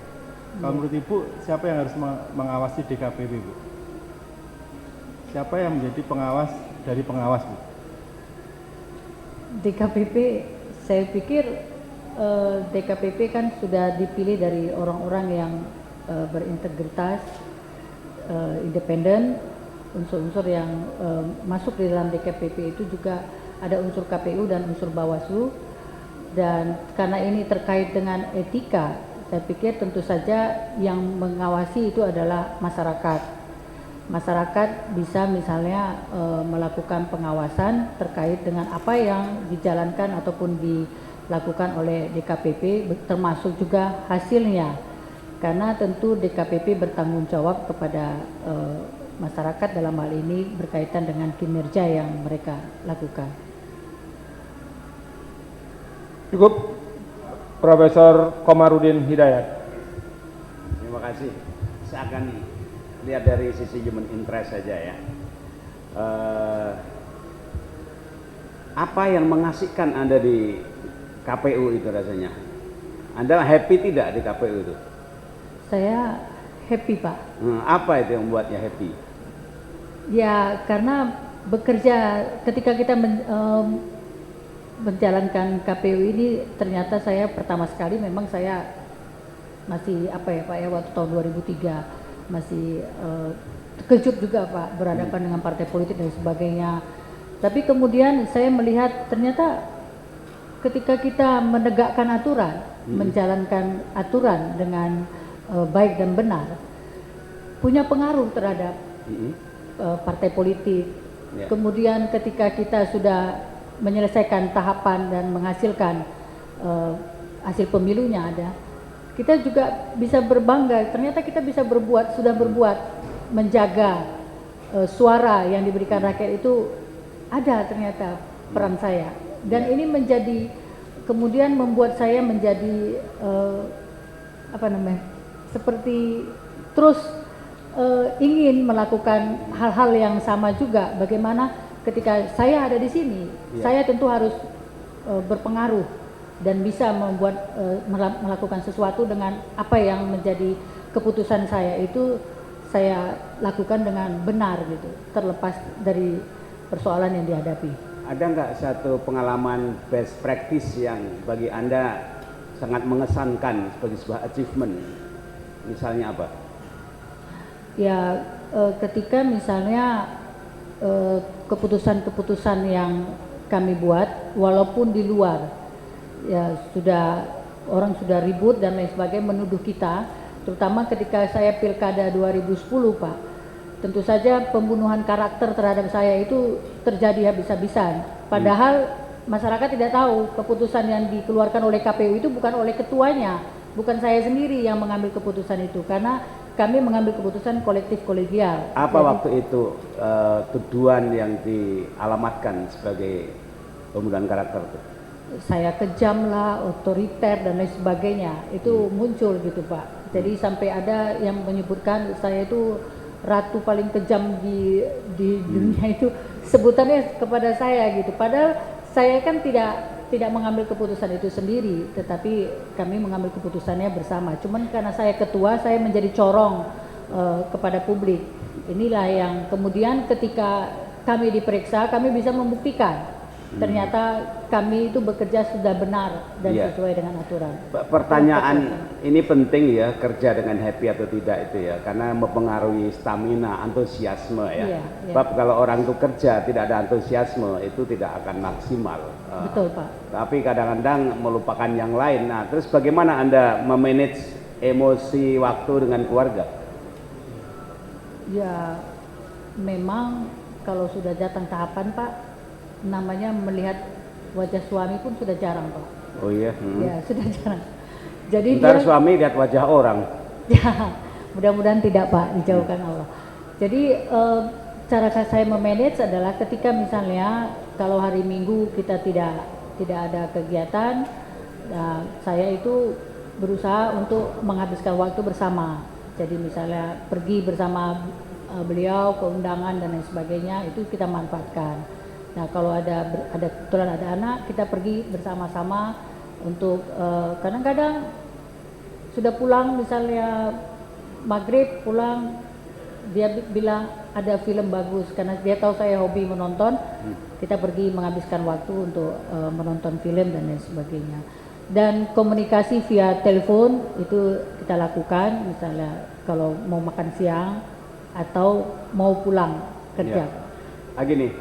Kalau menurut Ibu, siapa yang harus mengawasi DKPP Bu? Siapa yang menjadi pengawas dari pengawas Bu? DKPP, saya pikir DKPP kan sudah dipilih dari orang-orang yang berintegritas, independen. Unsur-unsur yang masuk di dalam DKPP itu juga ada unsur KPU dan unsur Bawaslu, dan karena ini terkait dengan etika, saya pikir tentu saja yang mengawasi itu adalah masyarakat. Masyarakat bisa misalnya melakukan pengawasan terkait dengan apa yang dijalankan ataupun dilakukan oleh DKPP, termasuk juga hasilnya, karena tentu DKPP bertanggung jawab kepada masyarakat dalam hal ini berkaitan dengan kinerja yang mereka lakukan. Cukup, Profesor Komarudin Hidayat. Terima kasih. Saya akan lihat dari sisi human interest saja ya. Apa yang mengasihkan Anda di KPU itu rasanya? Anda happy tidak di KPU itu? Saya happy Pak. Apa itu yang membuatnya happy? Ya karena bekerja ketika kita menjalankan KPU ini, ternyata saya pertama sekali memang saya masih apa ya Pak ya, waktu tahun 2003 masih terkejut juga Pak berhadapan dengan partai politik dan sebagainya. Tapi kemudian saya melihat ternyata ketika kita menegakkan aturan, menjalankan aturan dengan baik dan benar, punya pengaruh terhadap partai politik. Ya. Kemudian ketika kita sudah menyelesaikan tahapan dan menghasilkan hasil pemilunya ada, kita juga bisa berbangga. Ternyata kita bisa sudah berbuat menjaga suara yang diberikan rakyat itu ada ternyata peran saya. Dan ini menjadi kemudian membuat saya menjadi seperti terus ingin melakukan hal-hal yang sama juga. Bagaimana ketika saya ada di sini, saya tentu harus berpengaruh dan bisa melakukan sesuatu dengan apa yang menjadi keputusan saya itu saya lakukan dengan benar gitu, terlepas dari persoalan yang dihadapi. Ada nggak satu pengalaman best practice yang bagi Anda sangat mengesankan sebagai sebuah achievement? Misalnya apa? Ya ketika misalnya keputusan-keputusan yang kami buat, walaupun di luar ya orang sudah ribut dan lain sebagainya menuduh kita, terutama ketika saya Pilkada 2010 Pak, tentu saja pembunuhan karakter terhadap saya itu terjadi habis-habisan, padahal masyarakat tidak tahu keputusan yang dikeluarkan oleh KPU itu bukan oleh ketuanya, bukan saya sendiri yang mengambil keputusan itu, karena kami mengambil keputusan kolektif kolegial. Apa Jadi, waktu itu tuduhan yang dialamatkan sebagai pembunuhan karakter itu? saya kejam lah, otoriter dan lain sebagainya itu muncul gitu Pak. Jadi sampai ada yang menyebutkan saya itu ratu paling kejam di dunia itu, sebutannya kepada saya gitu. Padahal saya kan tidak mengambil keputusan itu sendiri, tetapi kami mengambil keputusannya bersama. Cuman karena saya ketua, saya menjadi corong kepada publik. Inilah yang kemudian ketika kami diperiksa, kami bisa membuktikan ternyata kami itu bekerja sudah benar dan Iya. sesuai dengan aturan. Pertanyaan ini penting ya, kerja dengan happy atau tidak itu ya, karena mempengaruhi stamina, antusiasme ya. Iya, iya. Sebab kalau orang itu kerja tidak ada antusiasme itu tidak akan maksimal. Betul Pak. Tapi kadang-kadang melupakan yang lain. Nah, terus bagaimana Anda memanage emosi waktu dengan keluarga? Ya memang kalau sudah datang tahapan Pak, namanya melihat wajah suami pun sudah jarang Pak. Oh iya. Ya sudah jarang. Jadi Ntar dia suami lihat wajah orang. ya mudah-mudahan tidak Pak, dijauhkan Allah. Jadi cara saya memanage adalah ketika misalnya kalau hari Minggu kita tidak ada kegiatan, nah, saya itu berusaha untuk menghabiskan waktu bersama. Jadi misalnya pergi bersama beliau ke undangan dan lain sebagainya, itu kita manfaatkan. Nah kalau ada kebetulan ada anak, kita pergi bersama-sama untuk kadang-kadang sudah pulang misalnya maghrib pulang, dia bilang ada film bagus karena dia tahu saya hobi menonton, kita pergi menghabiskan waktu untuk menonton film dan lain sebagainya. Dan komunikasi via telepon itu kita lakukan misalnya kalau mau makan siang atau mau pulang kerja. Ya. Gini,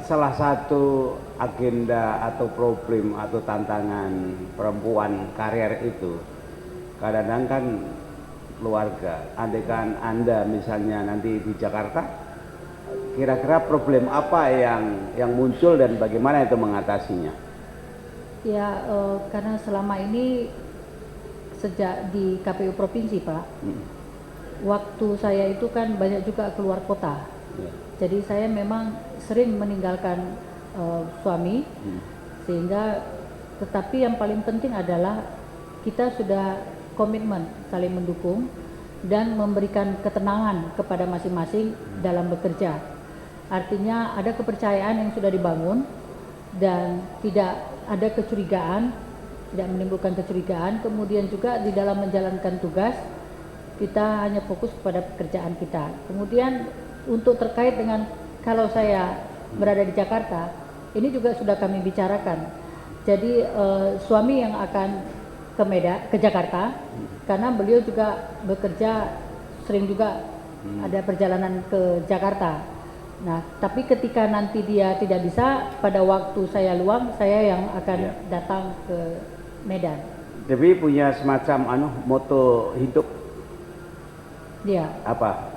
salah satu agenda atau problem atau tantangan perempuan karier itu kadang-kadang kan keluarga. Andaikan Anda misalnya nanti di Jakarta, kira-kira problem apa yang muncul dan bagaimana itu mengatasinya? Ya karena selama ini sejak di KPU provinsi Pak, waktu saya itu kan banyak juga keluar kota. Ya. Jadi saya memang sering meninggalkan suami, sehingga tetapi yang paling penting adalah kita sudah komitmen saling mendukung dan memberikan ketenangan kepada masing-masing dalam bekerja. Artinya ada kepercayaan yang sudah dibangun dan tidak ada kecurigaan, tidak menimbulkan kecurigaan. Kemudian juga di dalam menjalankan tugas kita hanya fokus kepada pekerjaan kita. Kemudian untuk terkait dengan kalau saya berada di Jakarta, ini juga sudah kami bicarakan. Jadi suami yang akan ke Jakarta, karena beliau juga bekerja sering juga ada perjalanan ke Jakarta. Nah, tapi ketika nanti dia tidak bisa, pada waktu saya luang, saya yang akan datang ke Medan. Dewi punya semacam moto hidup. Dia. Apa?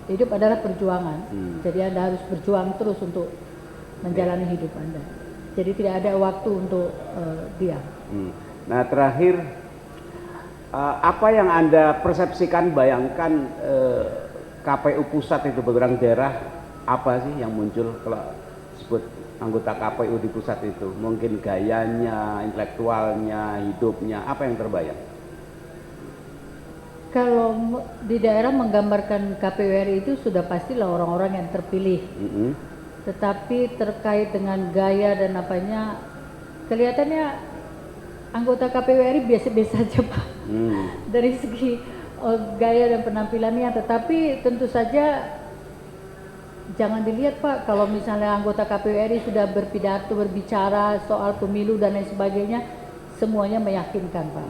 Hidup adalah perjuangan. Jadi Anda harus berjuang terus untuk menjalani hidup Anda. Jadi tidak ada waktu untuk diam. Nah terakhir, apa yang Anda persepsikan, bayangkan KPU pusat itu bergerak daerah, apa sih yang muncul kalau disebut anggota KPU di pusat itu? Mungkin gayanya, intelektualnya, hidupnya, apa yang terbayang? Kalau di daerah menggambarkan KPU RI itu sudah pastilah orang-orang yang terpilih. Tetapi terkait dengan gaya dan apanya, kelihatannya anggota KPU RI biasa-biasa saja Pak. Dari segi gaya dan penampilannya. Tetapi tentu saja jangan dilihat Pak, kalau misalnya anggota KPU RI sudah berpidato, berbicara soal pemilu dan lain sebagainya, semuanya meyakinkan Pak.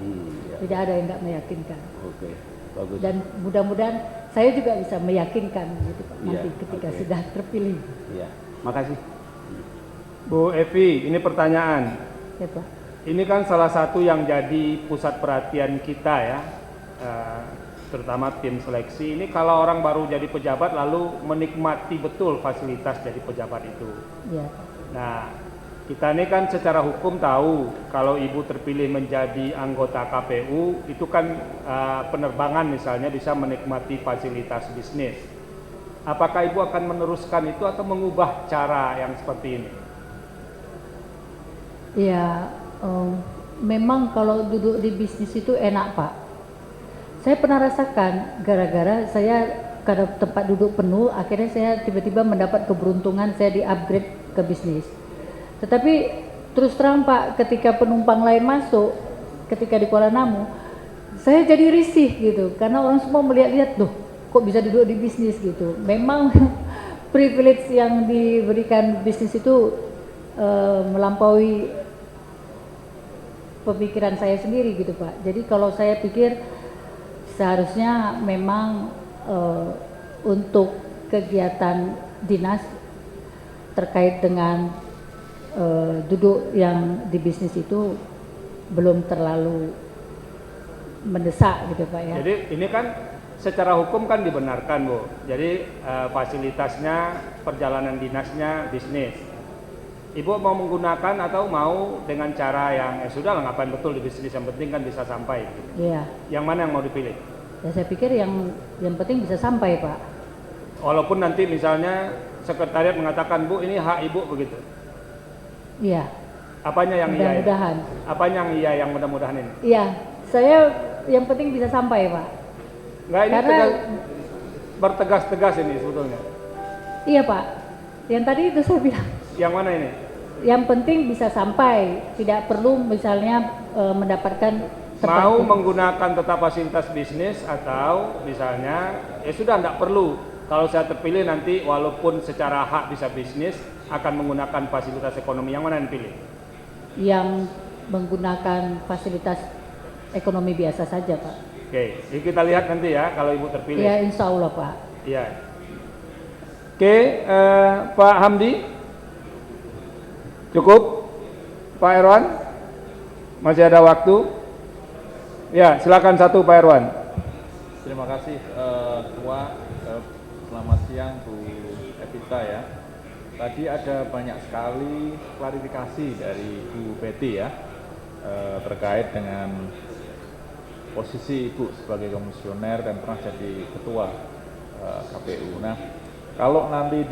Tidak ada yang nggak meyakinkan. Oke, bagus. Dan mudah-mudahan saya juga bisa meyakinkan gitu Pak, nanti ketika sudah terpilih. Iya, makasih. Bu Evi, ini pertanyaan. Ya Pak. Ini kan salah satu yang jadi pusat perhatian kita ya, terutama tim seleksi. Ini kalau orang baru jadi pejabat lalu menikmati betul fasilitas jadi pejabat itu. Ya. Nah, Kita ini kan secara hukum tahu kalau Ibu terpilih menjadi anggota KPU itu kan penerbangan misalnya bisa menikmati fasilitas bisnis. Apakah Ibu akan meneruskan itu atau mengubah cara yang seperti ini? Ya, memang kalau duduk di bisnis itu enak Pak. Saya pernah rasakan gara-gara saya karena tempat duduk penuh, akhirnya saya tiba-tiba mendapat keberuntungan saya di-upgrade ke bisnis. Tetapi terus terang Pak, ketika penumpang lain masuk, ketika di Kuala Namu, saya jadi risih gitu, karena orang semua melihat-lihat, loh kok bisa duduk di bisnis gitu. Memang privilege yang diberikan bisnis itu melampaui pemikiran saya sendiri gitu Pak. Jadi kalau saya pikir seharusnya memang untuk kegiatan dinas terkait dengan duduk yang di bisnis itu belum terlalu mendesak gitu Pak ya. Jadi ini kan secara hukum kan dibenarkan Bu. Jadi fasilitasnya, perjalanan dinasnya bisnis. Ibu mau menggunakan atau mau dengan cara yang sudah lah ngapain betul di bisnis, yang penting kan bisa sampai gitu. Iya. Yang mana yang mau dipilih? Ya saya pikir yang penting bisa sampai Pak. Walaupun nanti misalnya sekretariat mengatakan Bu ini hak Ibu begitu. Iya. Apanya yang iya? Mudah-mudahan. Apanya yang iya yang mudah-mudahan ini? Iya, saya yang penting bisa sampai Pak. Enggak, ini Karena bertegas-tegas ini sebetulnya. iya Pak, yang tadi itu saya bilang. Yang mana ini? Yang penting bisa sampai, tidak perlu misalnya mendapatkan mau menggunakan tetap fasilitas bisnis atau misalnya ya sudah tidak perlu. Kalau saya terpilih nanti walaupun secara hak bisa bisnis akan menggunakan fasilitas ekonomi, yang mana yang pilih? Yang menggunakan fasilitas ekonomi biasa saja Pak. Oke, jadi kita lihat nanti ya kalau Ibu terpilih. Ya insya Allah Pak. Iya. Oke, Pak Hamdi, cukup. Pak Erwan, masih ada waktu. Ya, silakan satu Pak Erwan. Terima kasih Ketua. Selamat siang Bu Evita ya. Tadi ada banyak sekali klarifikasi dari Bu Betty ya terkait dengan posisi Ibu sebagai komisioner dan pernah jadi ketua KPU. Nah, kalau nanti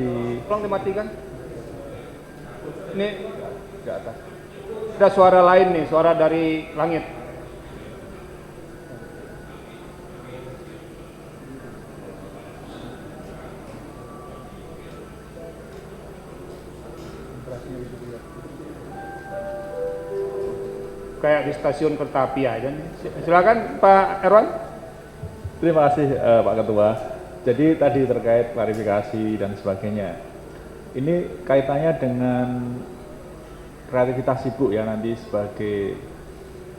Tolong dimatikan. Ini di atas. ada suara lain nih, suara dari langit. Kayak di stasiun kereta api aja nih. Silakan Pak Erwan. Terima kasih Pak Ketua. Jadi tadi terkait klarifikasi dan sebagainya. Ini kaitannya dengan kreativitas Ibu ya nanti sebagai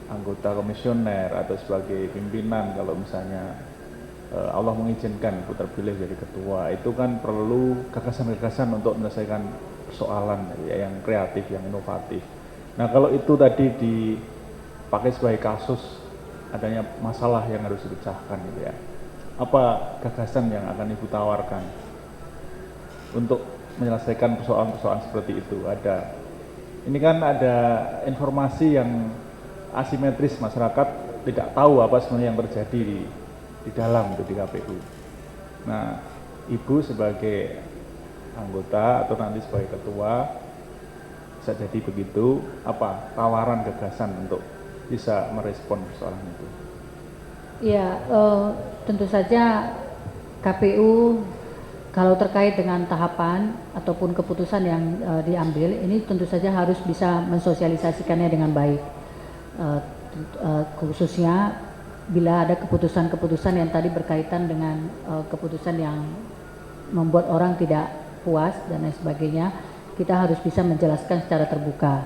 anggota komisioner atau sebagai pimpinan kalau misalnya Allah mengizinkan Ibu terpilih jadi ketua, itu kan perlu gagasan-gagasan untuk menyelesaikan persoalan ya, yang kreatif, yang inovatif. Nah kalau itu tadi dipakai sebagai kasus adanya masalah yang harus dipecahkan gitu ya, apa gagasan yang akan Ibu tawarkan untuk menyelesaikan persoalan-persoalan seperti itu? Ini kan ada informasi yang asimetris, masyarakat tidak tahu apa sebenarnya yang terjadi di dalam di KPU. Nah, Ibu sebagai anggota atau nanti sebagai ketua bisa jadi begitu, apa tawaran gagasan untuk bisa merespon persoalan itu? Ya, tentu saja KPU kalau terkait dengan tahapan ataupun keputusan yang diambil, ini tentu saja harus bisa mensosialisasikannya dengan baik. Khususnya bila ada keputusan-keputusan yang tadi berkaitan dengan keputusan yang membuat orang tidak puas dan lain sebagainya, kita harus bisa menjelaskan secara terbuka.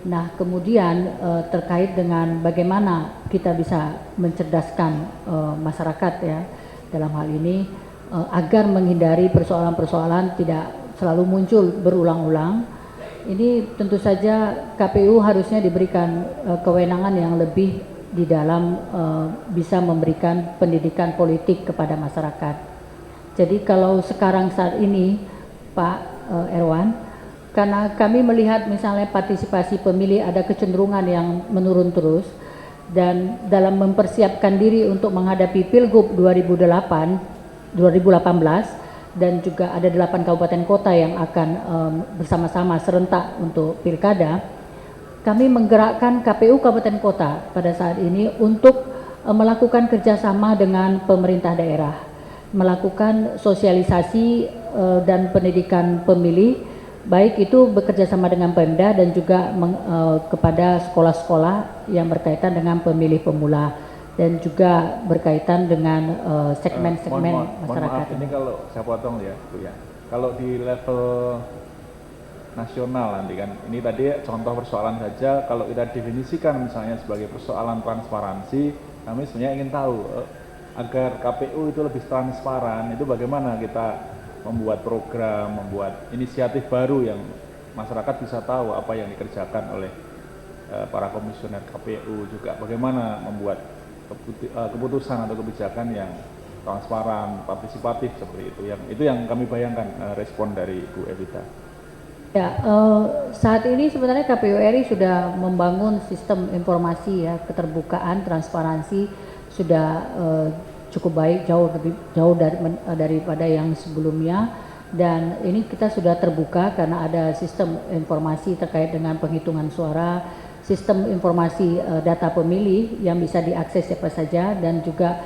Nah, kemudian terkait dengan bagaimana kita bisa mencerdaskan masyarakat ya dalam hal ini agar menghindari persoalan-persoalan tidak selalu muncul berulang-ulang. Ini tentu saja KPU harusnya diberikan kewenangan yang lebih di dalam bisa memberikan pendidikan politik kepada masyarakat. Jadi kalau sekarang saat ini Pak Erwan, karena kami melihat misalnya partisipasi pemilih ada kecenderungan yang menurun terus, dan dalam mempersiapkan diri untuk menghadapi Pilgub 2018 dan juga ada 8 kabupaten kota yang akan bersama-sama serentak untuk pilkada, kami menggerakkan KPU kabupaten kota pada saat ini untuk melakukan kerjasama dengan pemerintah daerah, melakukan sosialisasi dan pendidikan pemilih, baik itu bekerja sama dengan Pemda dan juga kepada sekolah-sekolah yang berkaitan dengan pemilih pemula dan juga berkaitan dengan segmen-segmen masyarakat. Maaf, ini kalau saya potong ya Bu ya, kalau di level nasional nanti kan, ini tadi contoh persoalan saja, kalau kita definisikan misalnya sebagai persoalan transparansi, kami sebenarnya ingin tahu agar KPU itu lebih transparan, itu bagaimana kita membuat program, membuat inisiatif baru yang masyarakat bisa tahu apa yang dikerjakan oleh para komisioner KPU, juga bagaimana membuat keputusan atau kebijakan yang transparan, partisipatif seperti itu. Itu yang kami bayangkan respon dari Bu Evita. Ya, saat ini sebenarnya KPU RI sudah membangun sistem informasi ya, keterbukaan, transparansi sudah cukup baik, jauh daripada yang sebelumnya, dan ini kita sudah terbuka karena ada sistem informasi terkait dengan penghitungan suara, sistem informasi data pemilih yang bisa diakses siapa saja, dan juga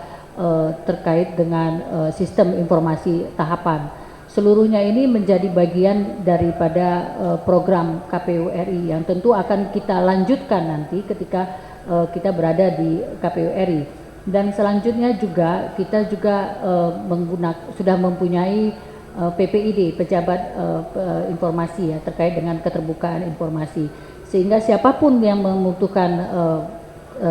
terkait dengan sistem informasi tahapan. Seluruhnya ini menjadi bagian daripada program KPU RI yang tentu akan kita lanjutkan nanti ketika kita berada di KPU RI. Dan selanjutnya juga kita juga sudah mempunyai PPID, pejabat informasi ya, terkait dengan keterbukaan informasi, sehingga siapapun yang membutuhkan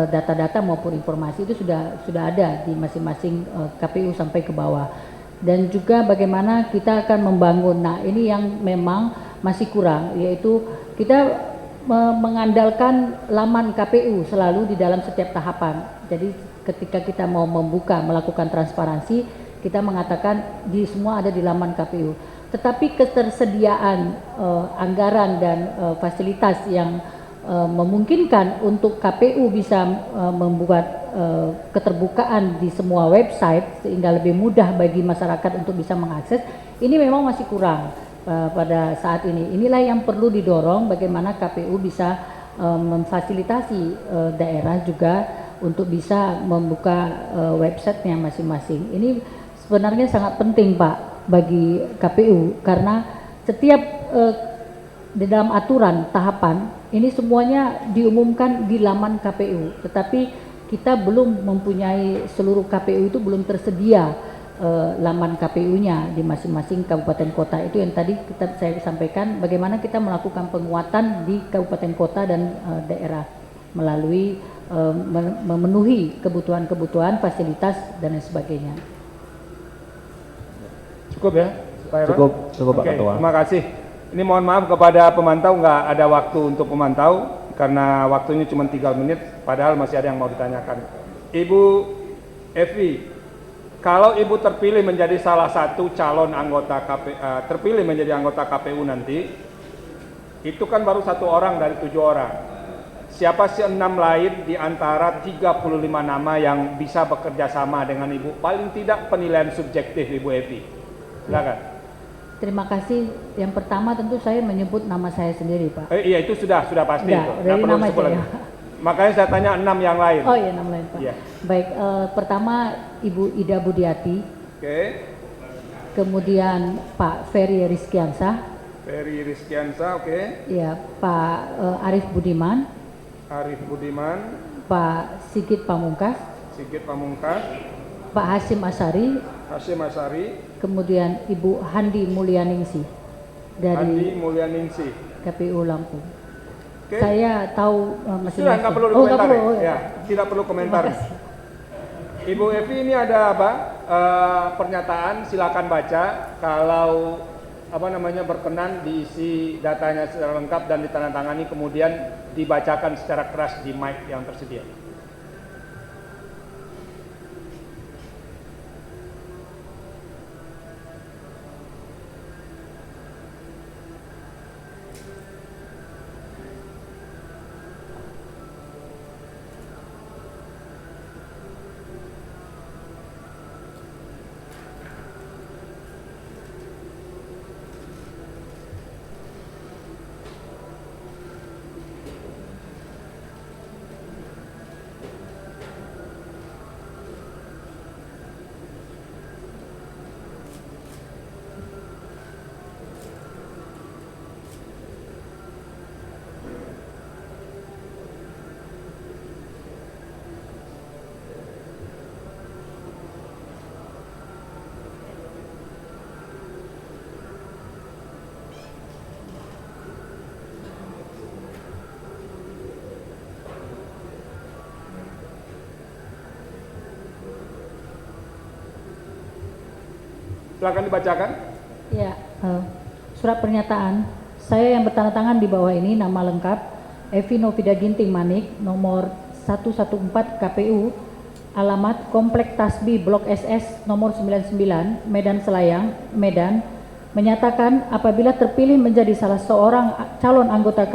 data-data maupun informasi itu sudah ada di masing-masing KPU sampai ke bawah. Dan juga bagaimana kita akan membangun, nah ini yang memang masih kurang, yaitu kita mengandalkan laman KPU selalu di dalam setiap tahapan. Jadi ketika kita mau melakukan transparansi, kita mengatakan semua ada di laman KPU. Tetapi ketersediaan anggaran dan fasilitas yang memungkinkan untuk KPU bisa membuat keterbukaan di semua website sehingga lebih mudah bagi masyarakat untuk bisa mengakses, ini memang masih kurang pada saat ini. Inilah yang perlu didorong, bagaimana KPU bisa memfasilitasi daerah juga untuk bisa membuka websitenya masing-masing. Ini sebenarnya sangat penting Pak bagi KPU, karena setiap di dalam aturan tahapan ini semuanya diumumkan di laman KPU, tetapi kita belum mempunyai, seluruh KPU itu belum tersedia laman KPU-nya di masing-masing kabupaten kota. Itu yang tadi saya sampaikan, bagaimana kita melakukan penguatan di kabupaten kota dan daerah melalui memenuhi kebutuhan-kebutuhan, fasilitas dan lain sebagainya. Cukup ya, Pak Heron? Cukup Pak Ketua. Terima kasih. Ini mohon maaf kepada pemantau, nggak ada waktu untuk pemantau karena waktunya cuma 3 menit, padahal masih ada yang mau ditanyakan. Ibu Evi, kalau Ibu terpilih menjadi salah satu calon anggota terpilih menjadi anggota KPU nanti, itu kan baru 1 orang dari 7 orang. Siapa sih 6 lain di antara 35 nama yang bisa bekerja sama dengan Ibu? Paling tidak penilaian subjektif Ibu Evi. Silakan. Terima kasih. Yang pertama tentu saya menyebut nama saya sendiri Pak. Iya itu sudah pasti. Ya, dari nama saya. Makanya saya tanya 6 yang lain. Oh iya, 6 lain Pak. Ya. Baik, pertama Ibu Ida Budiati. Oke. Kemudian Pak Ferry Rizkiansah. Ferry Rizkiansah, oke. Ya, Pak Arif Budiman. Arif Budiman. Pak Sigit Pamungkas. Sigit Pamungkas. Pak Hasyim Asyari. Hasyim Asyari. Kemudian Ibu Handi Mulyaningsih dari Handi Mulyaningsih. KPU Lampung. Oke. Saya tahu masing-masing. Sudah, nggak perlu nggak komentar. perlu. Ya, tidak perlu komentar. Terima kasih. Ibu Evi, ini ada apa? Pernyataan, silakan baca. Kalau berkenan diisi datanya secara lengkap dan ditandatangani, kemudian dibacakan secara keras di mic yang tersedia. Silakan dibacakan. Ya, surat pernyataan saya yang bertanda tangan di bawah ini nama lengkap Evi Novida Ginting Manik, nomor 114 KPU, alamat Komplek Tasbih Blok SS nomor 99, Medan Selayang, Medan, menyatakan apabila terpilih menjadi salah seorang calon anggota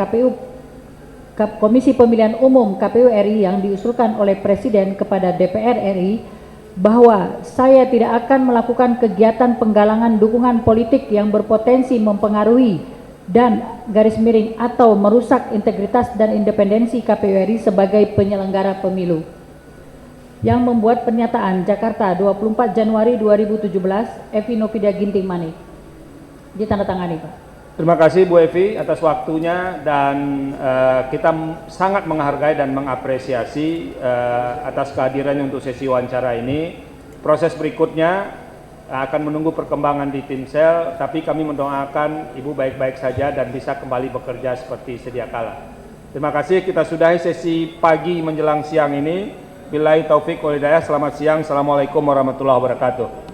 Komisi Pemilihan Umum KPU RI yang diusulkan oleh Presiden kepada DPR RI, bahwa saya tidak akan melakukan kegiatan penggalangan dukungan politik yang berpotensi mempengaruhi dan garis miring atau merusak integritas dan independensi KPU RI sebagai penyelenggara pemilu. Yang membuat pernyataan Jakarta 24 Januari 2017, Evi Novida Ginting Manik. Ditandatangani, Pak. Terima kasih Bu Evi atas waktunya, dan kita sangat menghargai dan mengapresiasi atas kehadirannya untuk sesi wawancara ini. Proses berikutnya akan menunggu perkembangan di Timsel, tapi kami mendoakan Ibu baik-baik saja dan bisa kembali bekerja seperti sedia kala. Terima kasih, kita sudahi sesi pagi menjelang siang ini. Billahi taufik wal hidayah, selamat siang, Assalamualaikum warahmatullahi wabarakatuh.